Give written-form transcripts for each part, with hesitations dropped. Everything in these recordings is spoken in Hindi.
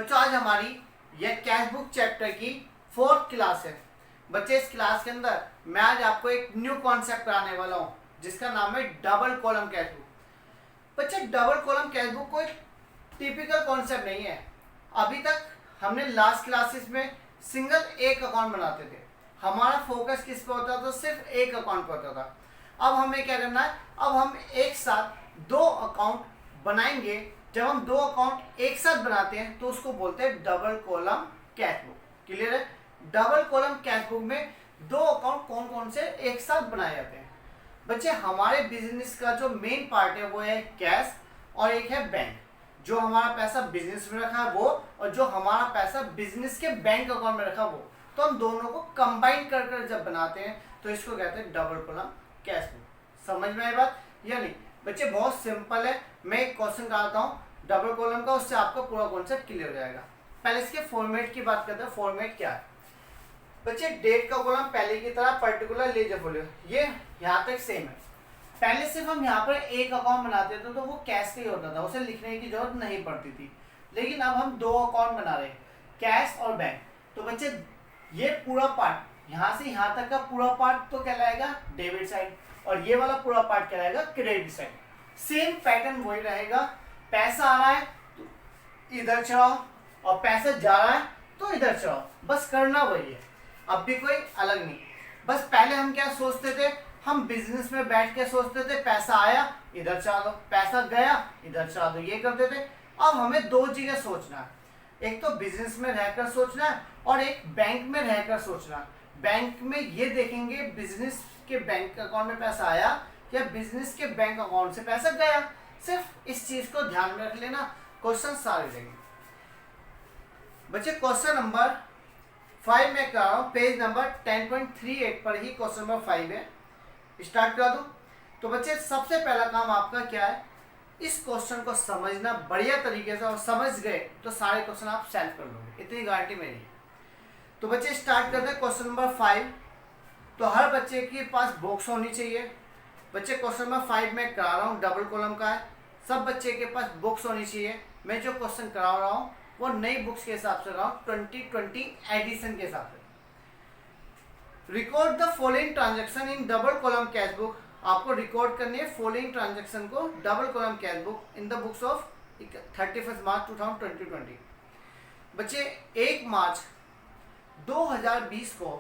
बच्चों आज हमारी यह कैश बुक चैप्टर की 4th क्लास है। बच्चे इस क्लास के अंदर मैं आज आपको एक न्यू कॉन्सेप्ट कराने वाला हूँ जिसका नाम है डबल कॉलम कैश बुक। बच्चे डबल कॉलम कैश बुक कोई टिपिकल कॉन्सेप्ट नहीं है। अभी तक हमने लास्ट क्लासेस में सिंगल एक अकाउंट बनाते थे। हमारा फोकस किस पे होता था? सिर्फ एक अकाउंट पे होता था। अब हमें क्या करना है? अब हम एक साथ दो अकाउंट बनाएंगे। जब हम दो अकाउंट एक साथ बनाते हैं तो उसको बोलते हैं double column cash book. Clear है? डबल कॉलम कैश बुक में दो अकाउंट कौन कौन से एक साथ बनाए जाते हैं? बच्चे हमारे बिजनेस का जो मेन पार्ट है वो है कैश और एक है बैंक। जो हमारा पैसा बिजनेस में रखा है वो, और जो हमारा पैसा बिजनेस के बैंक अकाउंट में रखा वो, तो हम दोनों को कंबाइन कर कर जब बनाते हैं तो इसको कहते हैं डबल कॉलम कैश बुक। समझ में आई बात या नहीं? बच्चे बहुत सिंपल है। मैं एक क्वेश्चन कराता हूँ डबल कॉलम का, उससे आपका पूरा कॉन्सेप्ट क्लियर हो जाएगा। पहले इसके फॉर्मेट की बात करते हैं। फॉर्मेट क्या है? बच्चे डेट का कॉलम पहले की तरह पर्टिकुलर लीजिए बोलिए, ये यहाँ तक सेम है। पहले सिर्फ हम यहाँ पर एक अकाउंट बनाते थे तो वो कैश का ही होता था, उसे लिखने की जरूरत नहीं पड़ती थी। लेकिन अब हम दो अकाउंट बना रहे हैं, कैश और बैंक। तो बच्चे ये पूरा पार्ट यहाँ से यहाँ तक का पूरा पार्ट तो कहलाएगा डेबिट साइड, और ये वाला पूरा पार्ट कहलाएगा क्रेडिट साइड। सेम पैटर्न वही रहेगा। पैसा आ रहा है तो इधर चढ़ाओ, और पैसा जा रहा है तो इधर चढ़ाओ, बस करना वही है। अब भी कोई अलग नहीं। बस पहले हम क्या सोचते थे? हम बिजनेस में बैठ के सोचते थे पैसा आया इधर चढ़ा दो, पैसा गया इधर चढ़ा दो, ये करते थे। अब हमें दो चीजें सोचना है, एक तो बिजनेस में रहकर सोचना है और एक बैंक में रहकर सोचना है। बैंक में ये देखेंगे बिजनेस के बैंक अकाउंट में पैसा आया या बिजनेस के बैंक अकाउंट से पैसा गया। सिर्फ इस चीज को ध्यान में रख लेना, क्वेश्चन सारे देंगे। बच्चे क्वेश्चन नंबर 5 में कर रहा हूँ, पेज नंबर 10.38 पर ही क्वेश्चन नंबर 5 है। स्टार्ट कर दूं? तो बच्चे सबसे पहला काम आपका क्या है? इस क्वेश्चन को समझना बढ़िया तरीके से, और समझ गए तो सारे क्वेश्चन आप सॉल्व कर लोगे, इतनी गारंटी मेरी है। तो बच्चे स्टार्ट करते हैं क्वेश्चन नंबर 5। तो हर बच्चे के पास बॉक्स होनी चाहिए। बच्चे क्वेश्चन नंबर 5 में करा रहा हूँ, डबल कॉलम का है। सब बच्चे के पास बुक्स होनी चाहिए। मैं जो क्वेश्चन करा रहा हूँ वो नई बुक्स के हिसाब से करा हूँ, 2020 एडिशन के हिसाब से। Record the following transaction in double column cash book. आपको रिकॉर्ड करनी है फॉलोइंग ट्रांजैक्शन को double column cash book in the books of 31 मार्च 2020। बच्चे 1 मार्च 2020 को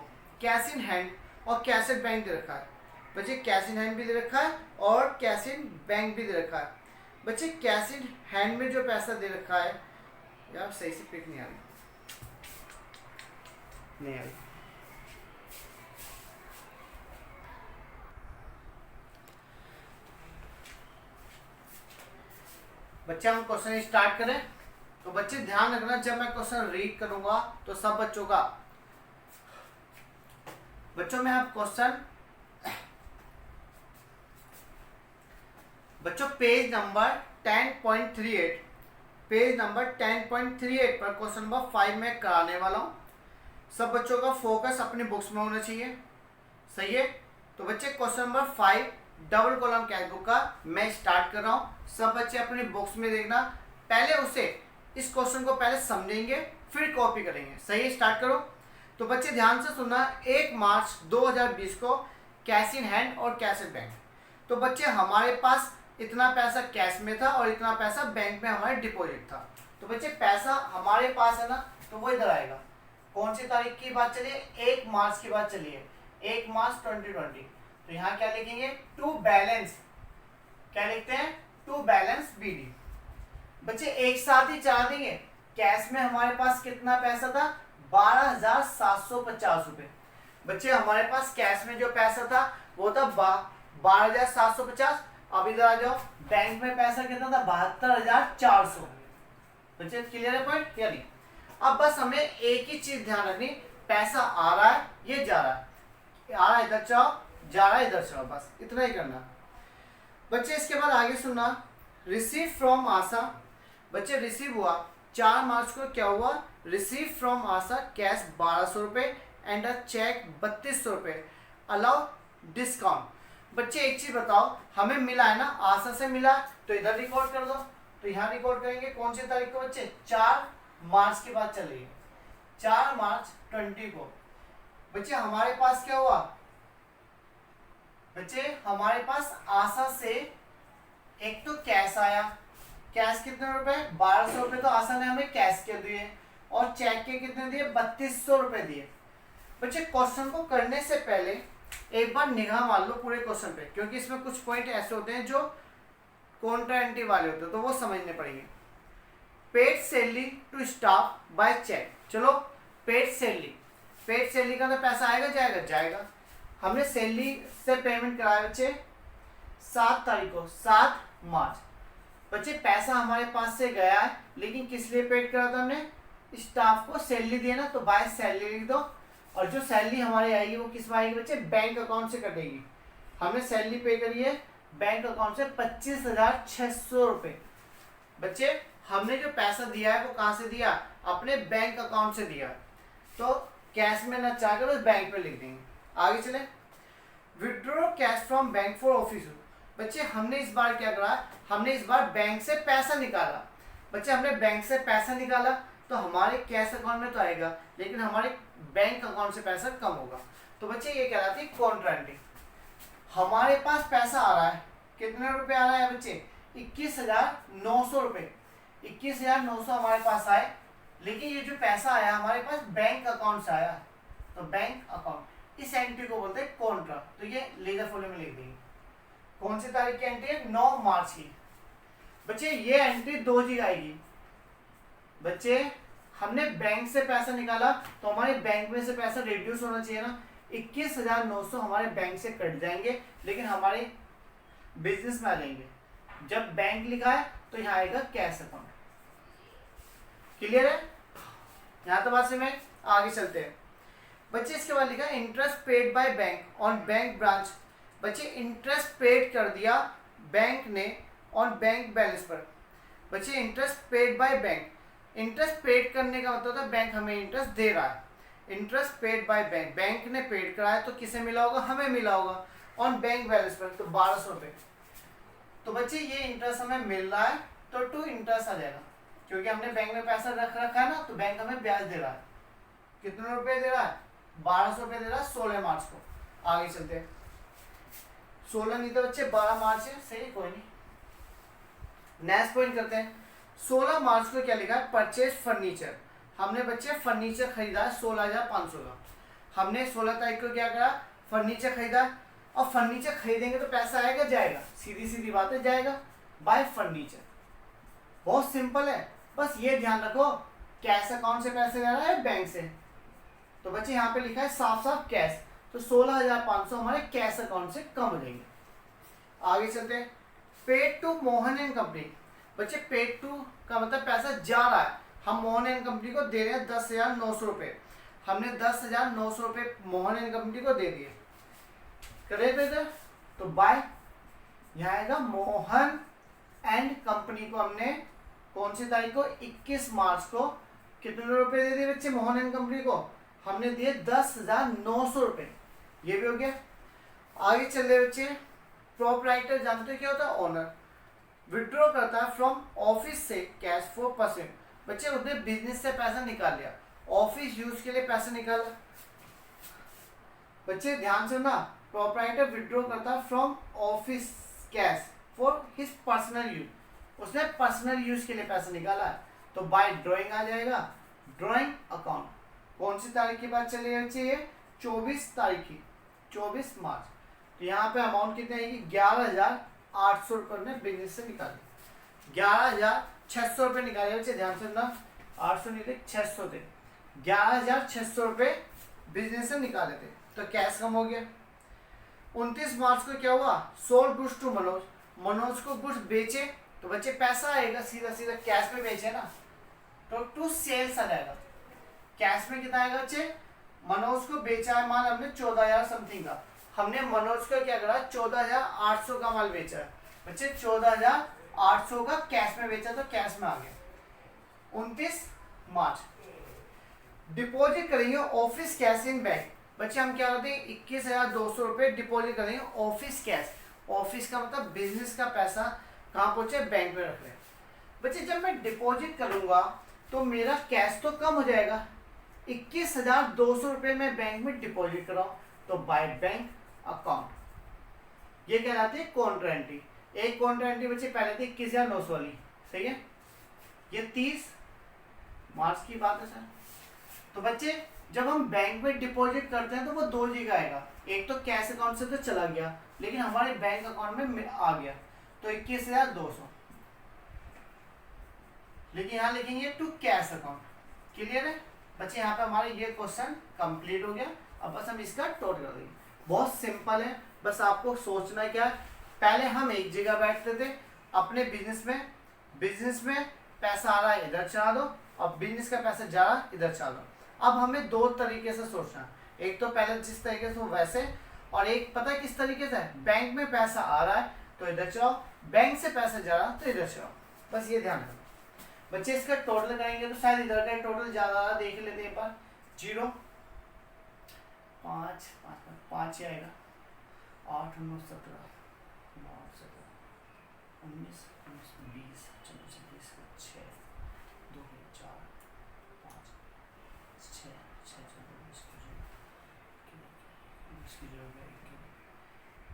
कैश इन हैंड और कैश एट बैंक दे रखा है। बच्चे कैश इन हैंड भी दे रखा है और कैश इन बैंक भी दे रखा है। बच्चे कैश इन हैंड में जो पैसा दे रखा है, यार सही से पिक नहीं आ रही, नहीं आ रही। बच्चे हम क्वेश्चन स्टार्ट करें। तो बच्चे ध्यान रखना, जब मैं क्वेश्चन रीड करूंगा तो सब बच्चों का, बच्चों में आप क्वेश्चन, बच्चों पेज नंबर 10.38, पेज नंबर 10.38 पर क्वेश्चन नंबर 5 में कराने वाला हूं। सब बच्चों का फोकस अपनी बुक्स में होना चाहिए, सही है? तो बच्चे question number 5 double column cash book का मैं स्टार्ट कर रहा हूं। सब बच्चे अपनी बुक्स में देखना, पहले उसे इस क्वेश्चन को पहले समझेंगे फिर कॉपी करेंगे, सही है? स्टार्ट करो। तो बच्चे ध्यान से सुनना, 1 मार्च 2020 को कैश इन हैंड और कैश एट बैंक। तो बच्चे हमारे पास इतना पैसा कैश में था और इतना पैसा बैंक में हमारे डिपॉजिट था। तो बच्चे पैसा हमारे पास है ना, तो वो इधर आएगा। कौन सी तारीख की बात चलिए? 1 मार्च की बात चलिए, 1 मार्च 2020। तो यहाँ क्या लिखेंगे? टू बैलेंस, क्या लिखते हैं? To balance BD. बच्चे एक साथ ही चला देंगे। कैश में हमारे पास कितना पैसा था? 12,750 रुपए। बच्चे हमारे पास कैश में जो पैसा था वो था 12,750। अब इधर आ जाओ, बैंक में पैसा कितना था? 72,400। बच्चे क्लियर है पॉइंट या नहीं? अब बस हमें एक ही चीज ध्यान रखनी, पैसा आ रहा है, ये जा रहा है, आ रहा है इधर चढ़ाओ, जा रहा है इधर चढ़ाओ, बस इतना ही करना। बच्चे इसके बाद आगे सुनना, रिसीव फ्रॉम आशा। बच्चे रिसीव हुआ 4 मार्च को, क्या हुआ? रिसीव फ्रॉम आशा कैश 1200 रुपए एंड अ चेक 3200 रुपए, अलाउ डिस्काउंट। बच्चे एक चीज बताओ, हमें मिला है ना, आशा से मिला, तो इधर रिकॉर्ड कर दो। तो यहाँ रिकॉर्ड करेंगे कौन सी तारीख को? बच्चे 4 मार्च की बात चल रही है, 4 मार्च 20 को बच्चे हमारे पास क्या हुआ, बच्चे हमारे पास आशा से एक तो कैश आया, कैश कितने रुपए, 1200 रुपए तो आशा ने हमें कैश के दिए, और चेक के कितने दिए, 3200 रुपए दिए। बच्चे क्वेश्चन को करने से पहले एक बार निगाह मार लो पूरे क्वेश्चन पे, क्योंकि इसमें कुछ पॉइंट ऐसे होते हैं जो कॉन्ट्राएंटिव वाले होते हैं, तो वो समझने पड़ेंगे। Paid salary to staff by cheque, चलो पेड सैलरी का तो पैसा आएगा जाएगा जाएगा। हमने सैलरी से पेमेंट कराया बच्चे 7 तारीख को, 7 मार्च। बच्चे पैसा हमारे पास से गया है, लेकिन किस लिए पेड करा था हमने, स्टाफ को सैलरी दिया ना, तो बाय सैलरी लिख दो। और जो सैलरी हमारी आएगी वो किस में आएगी बच्चे, बैंक अकाउंट से कटेगी। हमने सैलरी पे करी है बैंक अकाउंट से 25,600 रुपये। बच्चे हमने जो पैसा दिया है वो कहाँ से दिया, अपने बैंक अकाउंट से दिया, तो कैश में ना चाहकर उस बैंक पे लिख देंगे। आगे चले, withdraw cash from bank for office. बच्चे हमने इस बार क्या करा, हमने इस बार बैंक से पैसा निकाला। बच्चे हमने बैंक से पैसा निकाला तो हमारे कैश अकाउंट में तो आएगा, लेकिन हमारे बैंक अकाउंट से पैसा कम होगा। तो बच्चे ये कहलाती है कॉन्ट्राएंटिव। हमारे पास पैसा आ रहा है, कितने रुपए आ रहा है बच्चे, 21,900 रुपये, 21,900 हमारे पास आए, लेकिन ये जो पैसा आया हमारे पास बैंक अकाउंट से आया, तो बैंक अकाउंट इस एंट्री को बोलते हैं कॉन्ट्रा। तो ये लेजर फॉलो में लिख देंगे। कौन सी तारीख की एंट्री है, 9 मार्च की। बच्चे ये एंट्री 2 जगह आएगी। बच्चे हमने बैंक से पैसा निकाला तो हमारे बैंक में से पैसा रिड्यूस होना चाहिए ना, 21,900 हमारे बैंक से कट जाएंगे, लेकिन हमारे बिजनेस में आ जाएंगे। जब बैंक लिखा है तो यहाँ आएगा कैश अकाउंट। क्लियर है, यहाँ तो बात से में आगे चलते हैं। बच्चे इसके बाद लिखा interest paid by bank on bank branch. बच्चे इंटरेस्ट पेड कर दिया बैंक ने ऑन बैंक बैलेंस पर। बच्चे interest paid by bank, interest paid करने का मतलब होता है बैंक हमें इंटरेस्ट दे रहा है। Interest paid by bank, bank ने पेड कराया तो किसे मिला होगा, हमें मिला होगा ऑन बैंक बैलेंस पर, तो 1200 रुपये। तो बच्चे ये इंटरेस्ट हमें मिल रहा है तो टू इंटरेस्ट आ जाएगा, क्योंकि हमने बैंक में पैसा रख रखा है ना, तो बैंक हमें ब्याज दे रहा है। कितने रुपए दे रहा है, 1200 रुपये दे रहा है 16 मार्च को। आगे चलते हैं, 16 नहीं तो बच्चे 12 मार्च है, सही कोई नहीं। नेक्स्ट पॉइंट करते हैं। 16 मार्च को क्या लिखा है, परचेज फर्नीचर। हमने बच्चे फर्नीचर खरीदा है 16,500 का। हमने 16 तारीख को क्या करा, फर्नीचर खरीदा, और फर्नीचर खरीदेंगे तो पैसा आएगा जाएगा, सीधी सीधी बात है, जाएगा बाय फर्नीचर। बहुत सिंपल है, बस ये ध्यान रखो कैश अकाउंट से पैसे ले रहा है बैंक से, तो बच्चे यहाँ पे लिखा है साफ साफ कैश, तो 16,500 हमारे कैश अकाउंट से कम हो जाएंगे। आगे चलते हैं, paid to Mohan and company. बच्चे पेड टू का मतलब पैसा जा रहा है, हम मोहन एंड कंपनी को दे रहे हैं 10,900 रुपये। हमने 10,900 रुपये मोहन एंड कंपनी को दे दिए, करे थे इधर, तो बाय यहाँ आएगा मोहन एंड कंपनी को हमने कौन सी तारीख को, 21 मार्च को कितने रुपए दे दिए बच्चे, मोहन एंड कंपनी को हमने दिए 10,900 रुपये। ये भी हो गया। आगे चल रहे बच्चे, प्रोपराइटर जानते हो क्या होता है, ओनर। विड्रॉ करता है फ्रॉम ऑफिस से कैश फॉर परसेंट। बच्चे उसने बिजनेस से पैसा निकाल लिया, ऑफिस यूज के लिए पैसा निकाला। बच्चे ध्यान से ना, प्रोपराइटर विड्रॉ करता है from office cash for his personal use, उसने पर्सनल यूज के लिए पैसा निकाला है, तो बाय ड्राइंग आ जाएगा, ड्राइंग अकाउंट। कौन सी तारीख की बात चली है बच्चे, ये 24 तारीख की, 24 मार्च। तो यहाँ पे अमाउंट कितनी आएगी, 11,800 रुपये ने बिजनेस से निकाले, 11,600 रुपये निकाले बच्चे, ध्यान से ना, 800 नहीं थे 600 थे, 11,600 रुपये बिजनेस से निकाले थे, तो कैश कम हो गया। 29 मार्च को क्या हुआ, sold goods to Manoj. Manoj को गुड्स बेचे तो बच्चे पैसा आएगा, सीधा सीधा कैश में बेचे ना, तो टू सेल्स आ जाएगा। कैश में कितना आएगा बच्चे, मनोज को बेचा है माल हमने 14,000 समथिंग का, हमने मनोज का क्या करा, 14,800 का माल बेचा है बच्चे, 14,800 का कैश में बेचा, तो कैश में आ गया। 29 मार्च डिपॉजिट करेंगे ऑफिस कैश इन बैंक। बच्चे हम क्या करते हैं, 21,200 रुपये डिपॉजिट करेंगे ऑफिस कैश। ऑफिस का मतलब बिजनेस का पैसा कहाँ पहुंचे, बैंक में रख रहे हैं। बच्चे जब मैं डिपॉजिट करूंगा तो मेरा कैश तो कम हो जाएगा। 21,200 रुपये मैं बैंक में डिपॉजिट कराऊँ, तो बाय बैंक अकाउंट ये कहलाती है कॉन्ट्रा एंट्री। एक कॉन्ट्रा एंट्री बच्चे पहले थी 21,900 वाली, सही है। ये 30 मार्च की बात है सर। तो बच्चे जब हम बैंक में डिपॉजिट करते हैं तो वो दो जगह आएगा, एक तो कैश अकाउंट से तो चला गया लेकिन हमारे बैंक अकाउंट में आ गया, तो 21,200, लेकिन यहाँ लिखेंगे टू कैश अकाउंट। क्लियर है बच्चे, यहाँ पे हमारे ये क्वेश्चन कंप्लीट हो गया। अब बस हम इसका टोटल कर देंगे, बहुत सिंपल है। बस आपको सोचना क्या है, पहले हम एक जगह बैठते थे अपने बिजनेस में पैसा आ रहा है इधर चला दो और बिजनेस का पैसा जा रहा है इधर चला दो। अब हमें दो तरीके से सोचना, एक तो पहले जिस तरीके से हो वैसे, और एक पता है किस तरीके से, बैंक में पैसा आ रहा है तो इधर चलाओ, बैंक से पैसा जा रहा है तो इधर चलाओ। बस ये ध्यान रखो बच्चे। इसका टोटल करेंगे तो शायद इधर का टोटल ज्यादा आ रहा, देख लेते हैं एक बार। 0 5 5 ही आएगा, 8 9 17 9 17 19 20 26 6 2 4 5 6 6 20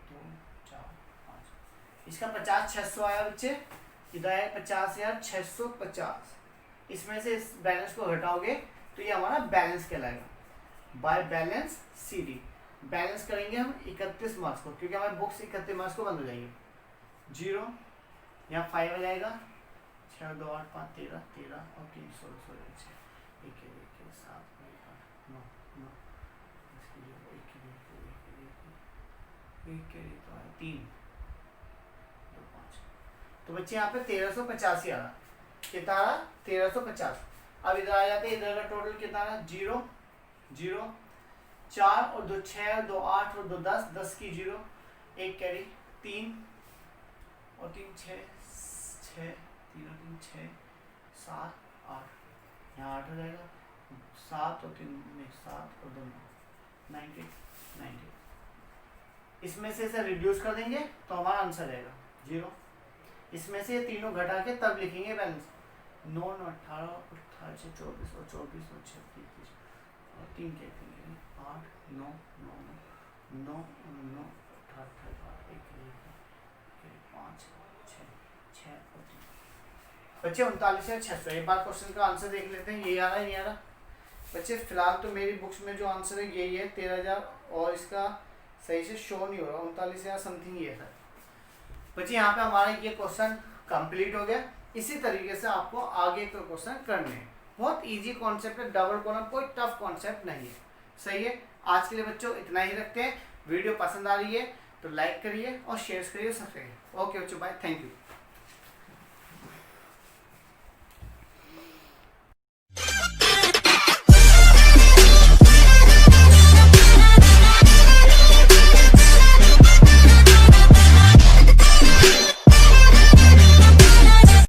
2 4 5। इसका 50 600 आया बच्चे, इधर है 50,650। इसमें से इस बैलेंस को घटाओगे तो ये हमारा बैलेंस कहलाएगा। बाय बैलेंस CD बैलेंस करेंगे हम 31 मार्च को, क्योंकि हमारे बुक्स 31 मार्च को बंद हो जाएंगे। 0 यहाँ 5 आ जाएगा, 6 2 8 5 13 13 और 3 16 16 6 1 1 7 8 9 9 3 2 5। तो बच्चे यहाँ पे 1385 आ रहा, कितना आ रहा 1350। अब इधर आ जाते हैं, इधर का टोटल कितना आ रहा 0 0 4 और 2 6 और 2 8 और 2 10 10 की 0 1 कैरी 3 और 3 6 6 3 और 3 6 7 8, यहाँ 8 हो जाएगा, 7 और 3 नहीं 7 और 2 9 90 90। इसमें से इसे रिड्यूस कर देंगे तो हमारा आंसर रहेगा 0। इसमें से ये तीनों घटा के तब लिखेंगे बैलेंस। 9 9 18 18 से 24 और 24 और 36 और 3 के 8 9 9 9 9 18 18 5 6 6 और 3 बच्चे 39,600। एक बार क्वेश्चन का आंसर देख लेते हैं, ये आ रहा है नहीं आ रहा बच्चे। फिलहाल तो मेरी बुक्स में जो आंसर है यही है 13,000, और इसका सही से शो नहीं हो रहा, 39,000 समथिंग ही है सर। बच्चे यहाँ पे हमारा ये क्वेश्चन कंप्लीट हो गया। इसी तरीके से आपको आगे के क्वेश्चन करने हैं, बहुत इजी कॉन्सेप्ट है, डबल कॉलम कोई टफ कॉन्सेप्ट नहीं है, सही है। आज के लिए बच्चों इतना ही रखते हैं। वीडियो पसंद आ रही है तो लाइक करिए और शेयर करिए, सब्सक्राइब। ओके बच्चों, बाय, थैंक यू।